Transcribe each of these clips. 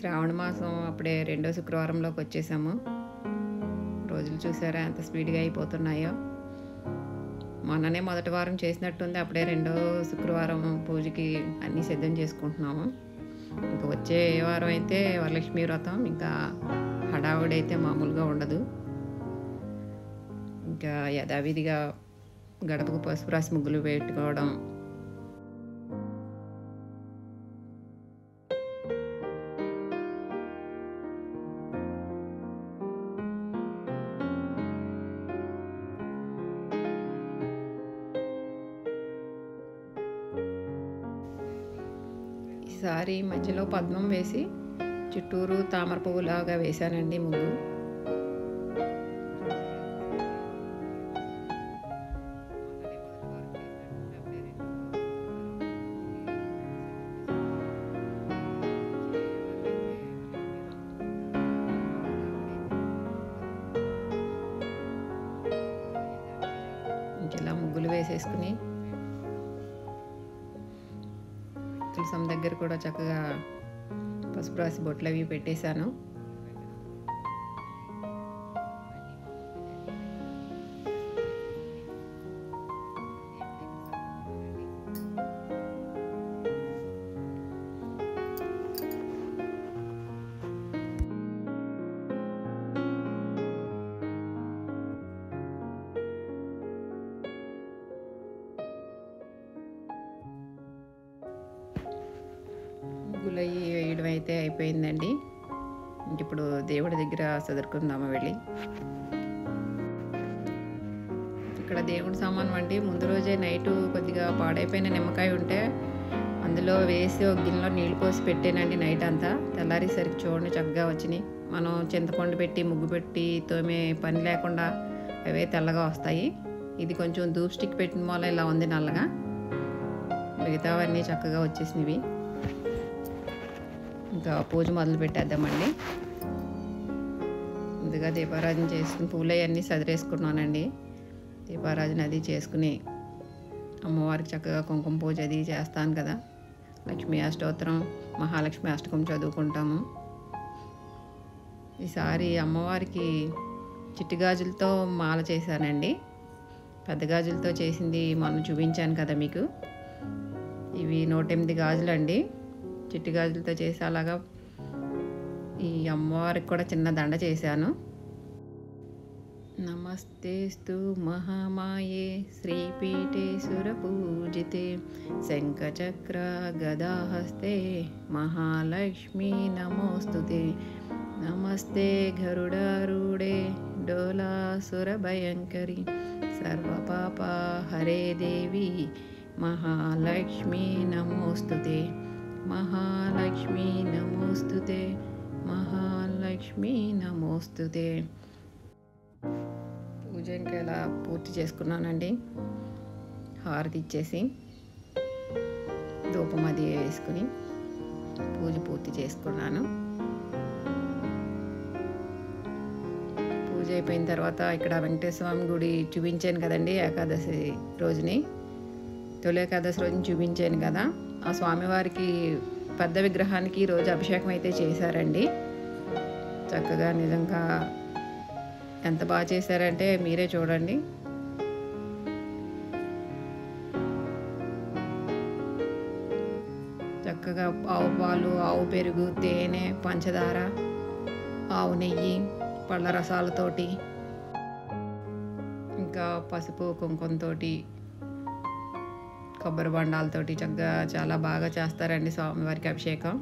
శ్రావణ మాసం అప్పుడే రెండో శుక్రవారంలోకి వచ్చేసాము. రోజులు చూసారా ఎంత స్పీడ్గా అయిపోతున్నాయో. మొన్ననే మొదటి వారం చేసినట్టుంది, అప్పుడే రెండో శుక్రవారం పూజకి అన్నీ సిద్ధం చేసుకుంటున్నాము. ఇంకా వచ్చే వారం అయితే వరలక్ష్మి వ్రతం, ఇంకా హడావుడైతే మామూలుగా ఉండదు. ఇంకా యథావిధిగా గడపకు పసుపు రాసి ముగ్గులు పెట్టుకోవడం, ఈసారి మధ్యలో పద్మం వేసి చుట్టూరు తామర పువ్వులాగా వేశానండి ముగ్గు. ఇంకెలా ముగ్గులు వేసేసుకుని తులసం దగ్గర కూడా చక్కగా పసుపు రాసి బొట్లు అవి పెట్టేశాను. ముగ్గులు వేయడం అయితే అయిపోయిందండి. ఇంక ఇప్పుడు దేవుడి దగ్గర చదువుకుందాము వెళ్ళి. ఇక్కడ దేవుడి సామాను అండి, ముందు రోజే నైటు కొద్దిగా పాడైపోయిన నిమ్మకాయ ఉంటే అందులో వేసి ఒక గిన్నెలో నీళ్ళు పోసి పెట్టానండి నైట్ అంతా. తెల్లారేసరికి చూడండి చక్కగా వచ్చినాయి. మనం చింతపండు పెట్టి ముగ్గు పెట్టి తోమే పని లేకుండా అవే తెల్లగా వస్తాయి. ఇది కొంచెం ధూప్ స్టిక్ పెట్టిన మూల ఇలా ఉంది నల్లగా, మిగతావన్నీ చక్కగా వచ్చేసినవి. ఇంకా పూజ మొదలు పెట్టేద్దామండి. ముందుగా దీపారాధన చేసుకుని పూలు అవన్నీ సదిరేసుకున్నానండి. దీపారాధన అది చేసుకుని అమ్మవారికి చక్కగా కుంకుమ పూజ అది చేస్తాను కదా. లక్ష్మీ అష్టోత్తరం, మహాలక్ష్మి అష్టకం చదువుకుంటాము. ఈసారి అమ్మవారికి చిట్టి గాజులతో మాల చేశానండి. పెద్ద గాజులతో చేసింది మొన్న చూపించాను కదా మీకు. ఇవి 108 గాజులు అండి, చిట్టి గాజులతో చేసి అలాగా ఈ అమ్మవారికి కూడా చిన్న దండ చేశాను. నమస్తేస్తు మహామాయే శ్రీపీఠే సురపూజితే శంఖచక్ర గదాహస్తే మహాలక్ష్మీ నమోస్తుతే. నమస్తే గరుడారూఢే డోలాసురభయంకరి సర్వపాప హరే దేవి మహాలక్ష్మీ నమోస్తుతే. మహాలక్ష్మీ నమోస్తుతే, మహాలక్ష్మీ నమోస్తుతే. పూజ ఇంకా ఇలా పూర్తి చేసుకున్నానండి. హారతి ఇచ్చేసి ధూపం అది వేసుకుని పూజ పూర్తి చేసుకున్నాను. పూజ అయిపోయిన తర్వాత ఇక్కడ వెంకటేశ్వర స్వామి గుడి చూపించాను కదండి, ఏకాదశి రోజుని, తొలి ఏకాదశి రోజుని చూపించాను కదా. ఆ స్వామివారికి పెద్ద విగ్రహానికి రోజు అభిషేకం అయితే చేశారండి. చక్కగా నిజంగా ఎంత బాగా చేశారంటే మీరే చూడండి. చక్కగా ఆవు పాలు, ఆవు పెరుగు, తేనె, పంచదార, ఆవు నెయ్యి, పళ్ళ రసాలతోటి, ఇంకా పసుపు కుంకుమతోటి, కొబ్బరి బండాలతోటి చక్కగా చాలా బాగా చేస్తారండి స్వామివారికి అభిషేకం.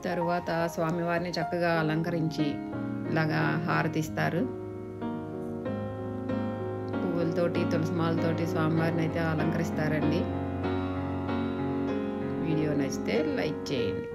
తరువాత స్వామివారిని చక్కగా అలంకరించి ఇలాగా హారతిస్తారు. పువ్వులతోటి, తులసిమాలతోటి స్వామివారిని అయితే అలంకరిస్తారండి. వీడియో నచ్చితే లైక్ చేయండి.